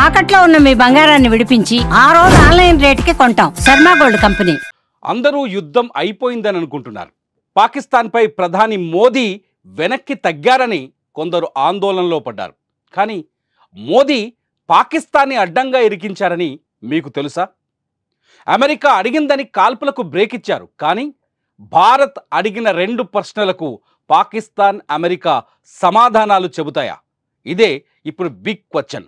తాకట్లో ఉన్న మీ బంగారాన్ని విడిపించి ఆ రోజు ఆన్లైన్ రేటుకి కొంటాం. Sharma gold company. అందరూ యుద్ధం అయిపోయిందని అనుకుంటున్నారు. పాకిస్తాన్పై ప్రధాని మోదీ వెనక్కి తగ్గారని కొందరు ఆందోళనలో పడ్డారు. కానీ మోదీ పాకిస్తాన్ని అడ్డంగా ఇరికించారని మీకు తెలుసా? అమెరికా అడిగిందని కాల్పులకు బ్రేక్ ఇచ్చారు. కానీ భారత్ అడిగిన 2 ప్రశ్నలకు పాకిస్తాన్, అమెరికా సమాధానాలు చెబుతాయా? ఇదే ఇప్పుడు బిగ్ క్వశ్చన్.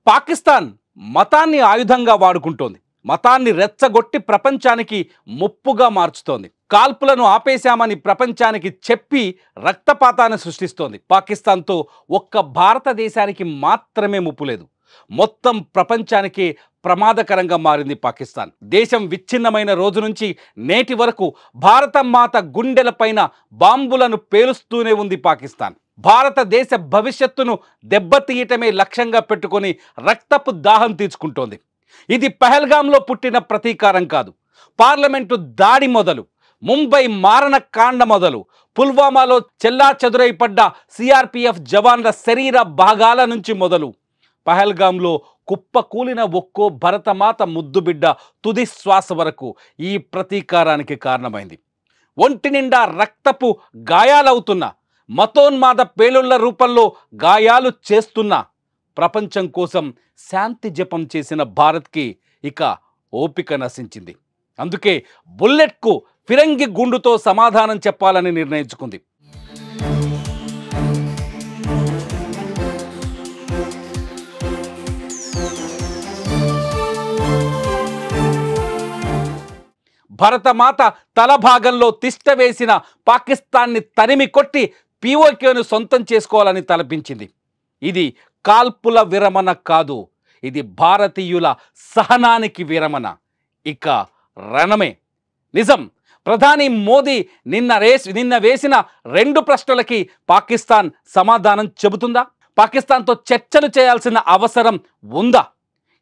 పాకిస్తాన్ మతాన్ని ఆయుధంగా వాడుకుంటోంది. మతాన్ని రెచ్చగొట్టి ప్రపంచానికి ముప్పుగా మార్చుతోంది. కాల్పులను ఆపేశామని ప్రపంచానికి చెప్పి రక్తపాతాన్ని సృష్టిస్తోంది. పాకిస్తాన్తో ఒక్క భారతదేశానికి మాత్రమే ముప్పు లేదు, మొత్తం ప్రపంచానికి ప్రమాదకరంగా మారింది పాకిస్తాన్. దేశం విచ్ఛిన్నమైన రోజు నుంచి నేటి వరకు భారతమాత గుండెలపైన బాంబులను పేలుస్తూనే ఉంది పాకిస్తాన్. భారతదేశ భవిష్యత్తును దెబ్బతీయటమే లక్ష్యంగా పెట్టుకొని రక్తపు దాహం తీర్చుకుంటోంది. ఇది పహల్గాంలో పుట్టిన ప్రతీకారం కాదు. పార్లమెంటు దాడి మొదలు, ముంబై మారణకాండ మొదలు, పుల్వామాలో చెల్లాచెదురైపడ్డ సిఆర్పిఎఫ్ జవాన్ల శరీర భాగాల నుంచి మొదలు, పహల్గాంలో కుప్పకూలిన ఒక్కో భరతమాత ముద్దుబిడ్డ తుది శ్వాస వరకు ఈ ప్రతీకారానికి కారణమైంది. ఒంటి నిండా రక్తపు గాయాలవుతున్న, మతోన్మాద పేలుళ్ల రూపంలో గాయాలు చేస్తున్న, ప్రపంచం కోసం శాంతి జపం చేసిన భారత్కి ఇక ఓపిక నశించింది. అందుకే బుల్లెట్కు ఫిరంగి గుండుతో సమాధానం చెప్పాలని నిర్ణయించుకుంది. భరతమాత తల భాగంలో తిష్ట వేసిన పాకిస్తాన్ని తరిమి కొట్టి పీఓకేను సొంతం చేసుకోవాలని తలపించింది. ఇది కాల్పుల విరమణ కాదు, ఇది భారతీయుల సహనానికి విరమణ, ఇక రణమే. నిజం, ప్రధాని మోదీ నిన్న వేసిన 2 ప్రశ్నలకి పాకిస్తాన్ సమాధానం చెబుతుందా? పాకిస్తాన్తో చర్చలు చేయాల్సిన అవసరం ఉందా?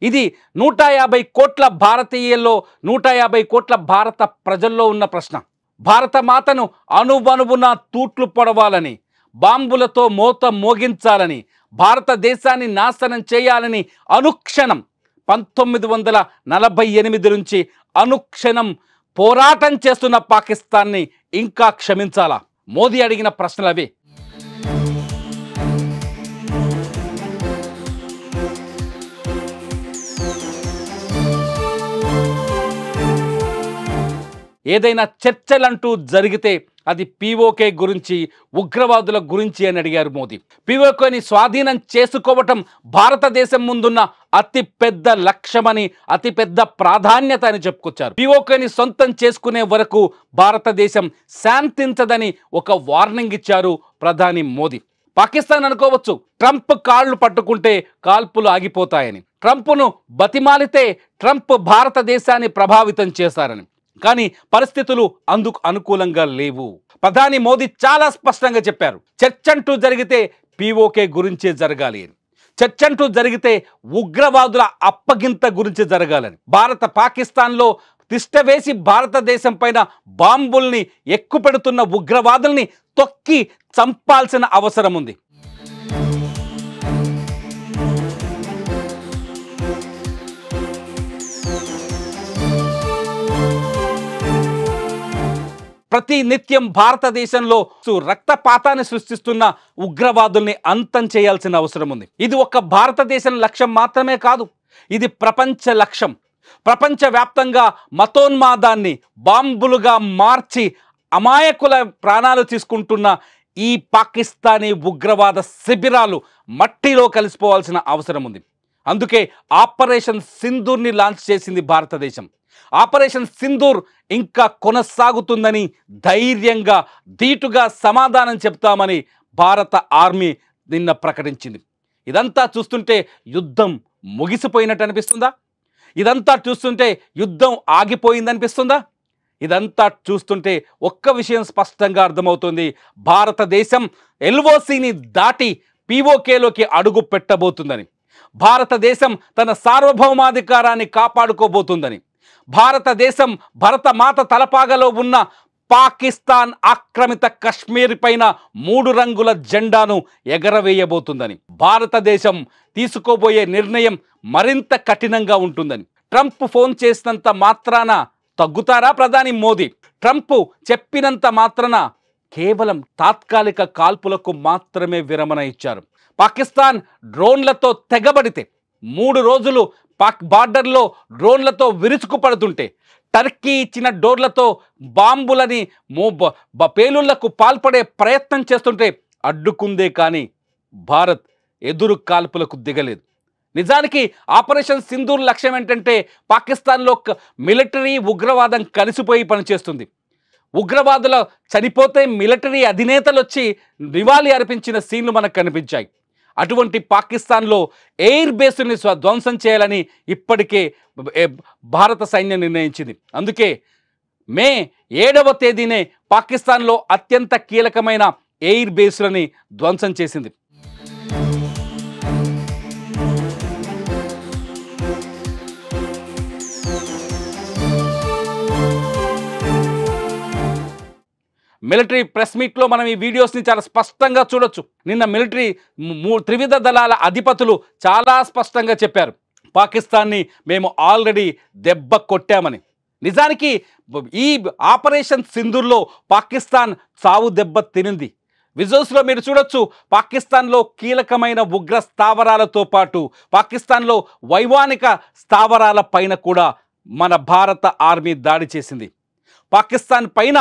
ఇది 150 కోట్ల భారతీయుల్లో, 150 కోట్ల భారత ప్రజల్లో ఉన్న ప్రశ్న. భారత మాతను అణువణువున తూట్లు పొడవాలని, బాంబులతో మోత మోగించాలని, భారతదేశాన్ని నాశనం చేయాలని అనుక్షణం 1948 నుంచి అనుక్షణం పోరాటం చేస్తున్న పాకిస్తాన్ని ఇంకా క్షమించాలా? మోదీ అడిగిన ప్రశ్నలవే. ఏదైనా చర్చలంటూ జరిగితే అది పీఓకే గురించి, ఉగ్రవాదుల గురించి అని అడిగారు మోదీ. పీఓకేని స్వాధీనం చేసుకోవటం భారతదేశం ముందున్న అతిపెద్ద లక్ష్యమని, అతిపెద్ద ప్రాధాన్యత అని చెప్పుకొచ్చారు. పీఓకేని సొంతం చేసుకునే వరకు భారతదేశం శాంతించదని ఒక వార్నింగ్ ఇచ్చారు ప్రధాని మోదీ. పాకిస్తాన్ అనుకోవచ్చు, ట్రంప్ కాళ్ళు పట్టుకుంటే కాల్పులు ఆగిపోతాయని, ట్రంప్ను బతిమాలితే ట్రంప్ భారతదేశాన్ని ప్రభావితం చేశారని. కానీ పరిస్థితులు అందుకు అనుకూలంగా లేవు. ప్రధాని మోదీ చాలా స్పష్టంగా చెప్పారు, చర్చంటూ జరిగితే పీఓకే గురించే జరగాలి అని, చర్చంటూ జరిగితే ఉగ్రవాదుల అప్పగింత గురించి జరగాలని. పాకిస్తాన్లో తిష్టవేసి భారతదేశం పైన బాంబుల్ని ఎక్కుపెడుతున్న ఉగ్రవాదుల్ని తొక్కి చంపాల్సిన అవసరం ఉంది. ప్రతి నిత్యం భారతదేశంలో రక్తపాతాన్ని సృష్టిస్తున్న ఉగ్రవాదుల్ని అంతం చేయాల్సిన అవసరం ఉంది. ఇది ఒక భారతదేశం లక్ష్యం మాత్రమే కాదు, ఇది ప్రపంచ లక్ష్యం. ప్రపంచవ్యాప్తంగా మతోన్మాదాన్ని బాంబులుగా మార్చి అమాయకుల ప్రాణాలు తీసుకుంటున్న ఈ పాకిస్తానీ ఉగ్రవాద శిబిరాలు మట్టిలో కలిసిపోవాల్సిన అవసరం ఉంది. అందుకే ఆపరేషన్ సింధూర్ని లాంచ్ చేసింది భారతదేశం. ఆపరేషన్ సింధూర్ ఇంకా కొనసాగుతుందని ధైర్యంగా, ధీటుగా సమాధానం చెప్తామని భారత ఆర్మీ నిన్న ప్రకటించింది. ఇదంతా చూస్తుంటే యుద్ధం ముగిసిపోయినట్టు అనిపిస్తుందా? ఇదంతా చూస్తుంటే యుద్ధం ఆగిపోయిందనిపిస్తుందా? ఇదంతా చూస్తుంటే ఒక్క విషయం స్పష్టంగా అర్థమవుతుంది, భారతదేశం ఎల్ఓసిని దాటి పీఓకేలోకి అడుగు పెట్టబోతుందని, భారతదేశం తన సార్వభౌమాధికారాన్ని కాపాడుకోబోతుందని, భారతదేశం భరతమాత తలపాగలో ఉన్న పాకిస్తాన్ ఆక్రమిత కశ్మీర్ పైన 3 రంగుల జెండాను ఎగరవేయబోతుందని, భారతదేశం తీసుకోబోయే నిర్ణయం మరింత కఠినంగా ఉంటుందని. ట్రంప్ ఫోన్ చేసినంత మాత్రాన తగ్గుతారా ప్రధాని మోదీ? ట్రంప్ చెప్పినంత మాత్రాన కేవలం తాత్కాలిక కాల్పులకు మాత్రమే విరమణ ఇచ్చారు. పాకిస్తాన్ డ్రోన్లతో తెగబడితే 3 రోజులు బార్డర్లో డ్రోన్లతో విరుచుకుపడుతుంటే, టర్కీ ఇచ్చిన డోర్లతో బాంబులని పేలుళ్లకు పాల్పడే ప్రయత్నం చేస్తుంటే అడ్డుకుందే కానీ భారత్ ఎదురు కాల్పులకు దిగలేదు. నిజానికి ఆపరేషన్ సింధూర్ లక్ష్యం ఏంటంటే పాకిస్తాన్లో మిలిటరీ ఉగ్రవాదం కలిసిపోయి పనిచేస్తుంది. ఉగ్రవాదుల చనిపోతే మిలిటరీ అధినేతలు వచ్చి నివాళి అర్పించిన సీన్లు మనకు కనిపించాయి. అటువంటి పాకిస్తాన్లో ఎయిర్ బేస్ని ధ్వంసం చేయాలని ఇప్పటికే భారత సైన్యం నిర్ణయించింది. అందుకే మే 7వ తేదీనే పాకిస్తాన్లో అత్యంత కీలకమైన ఎయిర్ బేస్లని ధ్వంసం చేసింది. మిలిటరీ ప్రెస్ మీట్లో మనం ఈ వీడియోస్ని చాలా స్పష్టంగా చూడొచ్చు. నిన్న మిలిటరీ త్రివిధ దళాల అధిపతులు చాలా స్పష్టంగా చెప్పారు, పాకిస్తాన్ని మేము ఆల్రెడీ దెబ్బ కొట్టామని. నిజానికి ఈ ఆపరేషన్ సింధూర్లో పాకిస్తాన్ చావు దెబ్బ తినింది. విజువల్స్లో మీరు చూడొచ్చు, పాకిస్తాన్లో కీలకమైన ఉగ్ర స్థావరాలతో పాటు పాకిస్తాన్లో వైమానిక స్థావరాల పైన కూడా మన భారత ఆర్మీ దాడి చేసింది. పాకిస్తాన్ పైన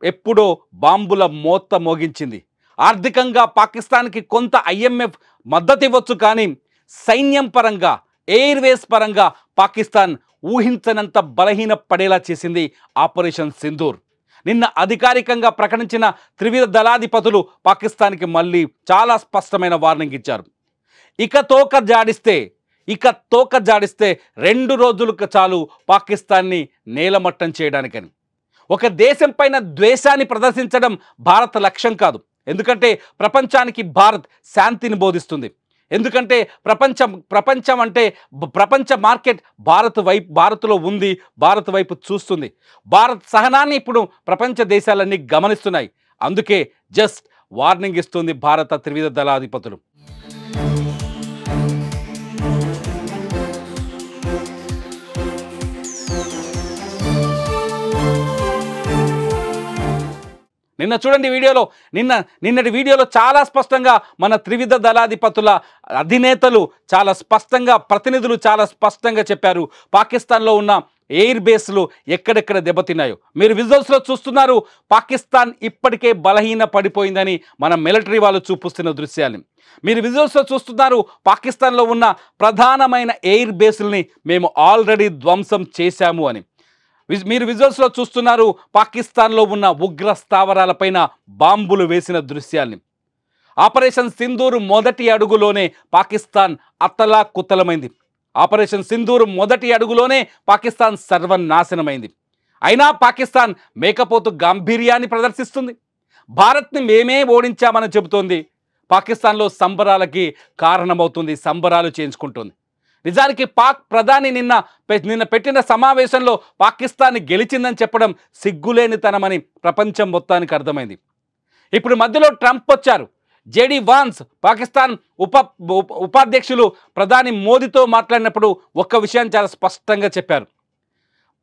ఎప్పుడో బాంబుల మోత మోగించింది. ఆర్థికంగా పాకిస్తాన్కి కొంత IMF మద్దతు ఇవ్వచ్చు, కానీ సైన్యం పరంగా, ఎయిర్వేస్ పరంగా పాకిస్తాన్ ఊహించనంత బలహీన పడేలా చేసింది ఆపరేషన్ సింధూర్. నిన్న అధికారికంగా ప్రకటించిన త్రివిధ దళాధిపతులు పాకిస్తాన్కి మళ్ళీ చాలా స్పష్టమైన వార్నింగ్ ఇచ్చారు. ఇక తోక జాడిస్తే 2 రోజులకు చాలు పాకిస్తాన్ని నేలమట్టం చేయడానికని. ఒక దేశం పైన ద్వేషాన్ని ప్రదర్శించడం భారత లక్ష్యం కాదు. ఎందుకంటే ప్రపంచానికి భారత్ శాంతిని బోధిస్తుంది. ఎందుకంటే ప్రపంచం అంటే ప్రపంచ మార్కెట్ భారత్లో ఉంది, భారత్ వైపు చూస్తుంది. భారత్ సహనాన్ని ఇప్పుడు ప్రపంచ దేశాలన్నీ గమనిస్తున్నాయి. అందుకే జస్ట్ వార్నింగ్ ఇస్తుంది భారత త్రివిధ దళాధిపతులు. నిన్న చూడండి వీడియోలో, నిన్నటి వీడియోలో చాలా స్పష్టంగా మన త్రివిధ దళాధిపతుల అధినేతలు చాలా స్పష్టంగా, ప్రతినిధులు చాలా స్పష్టంగా చెప్పారు పాకిస్తాన్లో ఉన్న ఎయిర్ బేస్లు ఎక్కడెక్కడ దెబ్బతిన్నాయో. మీరు విజువల్స్లో చూస్తున్నారు, పాకిస్తాన్ ఇప్పటికే బలహీన పడిపోయిందని మన మిలిటరీ వాళ్ళు చూపిస్తున్న దృశ్యాన్ని. మీరు విజువల్స్లో చూస్తున్నారు, పాకిస్తాన్లో ఉన్న ప్రధానమైన ఎయిర్ బేస్లని మేము ఆల్రెడీ ధ్వంసం చేశాము అని. మీరు విజువల్స్లో చూస్తున్నారు, పాకిస్తాన్లో ఉన్న ఉగ్ర స్థావరాలపైన బాంబులు వేసిన దృశ్యాల్ని. ఆపరేషన్ సింధూర్ మొదటి అడుగులోనే పాకిస్తాన్ అతలాకుతలమైంది. ఆపరేషన్ సింధూర్ మొదటి అడుగులోనే పాకిస్తాన్ సర్వనాశనమైంది. అయినా పాకిస్తాన్ మేకపోతు గాంభీర్యాన్ని ప్రదర్శిస్తుంది. భారత్ని మేమే ఓడించామని చెబుతోంది. పాకిస్తాన్లో సంబరాలకి కారణమవుతుంది, సంబరాలు చేయించుకుంటుంది. నిజానికి పాక్ ప్రధాని నిన్న పెట్టిన సమావేశంలో పాకిస్తాన్ గెలిచిందని చెప్పడం సిగ్గులేనితనమని ప్రపంచం మొత్తానికి అర్థమైంది. ఇప్పుడు మధ్యలో ట్రంప్ వచ్చారు. JD వాన్స్ పాకిస్తాన్ ఉపాధ్యక్షులు ప్రధాని మోదీతో మాట్లాడినప్పుడు ఒక్క విషయాన్ని చాలా స్పష్టంగా చెప్పారు.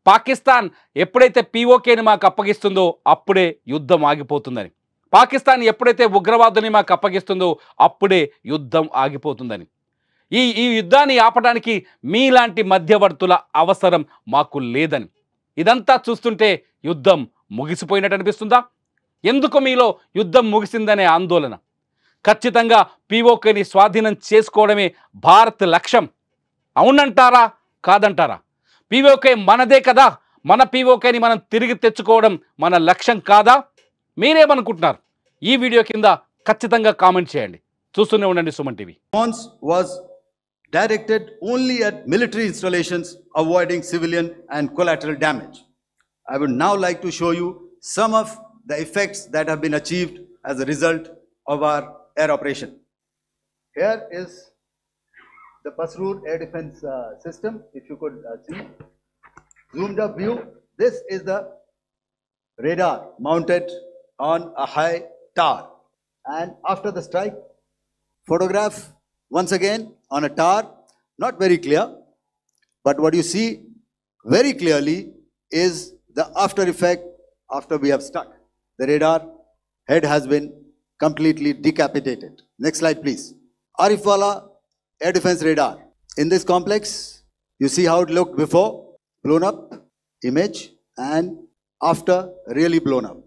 పాకిస్తాన్ ఎప్పుడైతే POKని మాకు అప్పగిస్తుందో అప్పుడే యుద్ధం ఆగిపోతుందని. పాకిస్తాన్ ఎప్పుడైతే ఉగ్రవాదుని మాకు అప్పగిస్తుందో అప్పుడే యుద్ధం ఆగిపోతుందని. ఈ యుద్ధాన్ని ఆపడానికి మీలాంటి మధ్యవర్తుల అవసరం మాకు లేదని. ఇదంతా చూస్తుంటే యుద్ధం ముగిసిపోయినట్టు అనిపిస్తుందా? ఎందుకు మీలో యుద్ధం ముగిసిందనే ఆందోళన? ఖచ్చితంగా POKని స్వాధీనం చేసుకోవడమే భారత్ లక్ష్యం. అవునంటారా, కాదంటారా? POK మనదే కదా, మన POKని మనం తిరిగి తెచ్చుకోవడం మన లక్ష్యం కాదా? మీరేమనుకుంటున్నారు? ఈ వీడియో కింద ఖచ్చితంగా కామెంట్ చేయండి. చూస్తూనే ఉండండి Suman TV. Directed only at military installations, avoiding civilian and collateral damage. I would now like to show you some of the effects that have been achieved as a result of our air operation. Here is the Pasroor air defense system, if you could see. zoomed up view. This is the radar mounted on a high tower. And after the strike, photograph once again on a tower, not very clear, but what you see very clearly is the after effect after we have struck. The radar head has been completely decapitated. Next slide, please. Arifwala Air Defense Radar. In this complex, you see how it looked before, blown up image, and after really blown up.